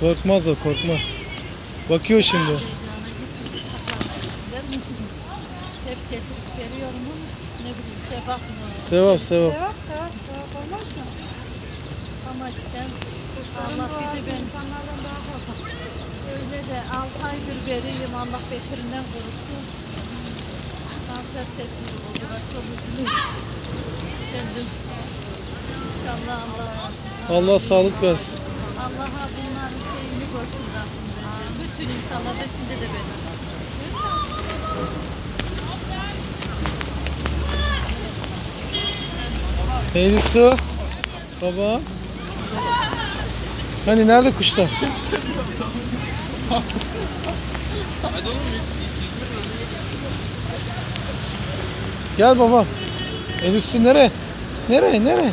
Korkmaz o, korkmaz. Bakıyor şimdi. Hep getirip veriyorum ama ne bileyim sevap mı? Sevap, sevap. Sevap olmaz mı? Ama işte Kuşların Allah bir duası de ben insanlardan daha fazla. öyle de 6 aydır vereyim Allah beterinden korusun. Kanser teşhisi oldular çok üzülüyorum. Kendim İnşallah Allah sağlık versin. Allah'a bunların şeyini görsün Rabbim. Bütün insanlar da içinde de benim. Eylül Su. Baba. Hani nerede kuşlar? Gel baba. Eylül Su nereye? Nereye?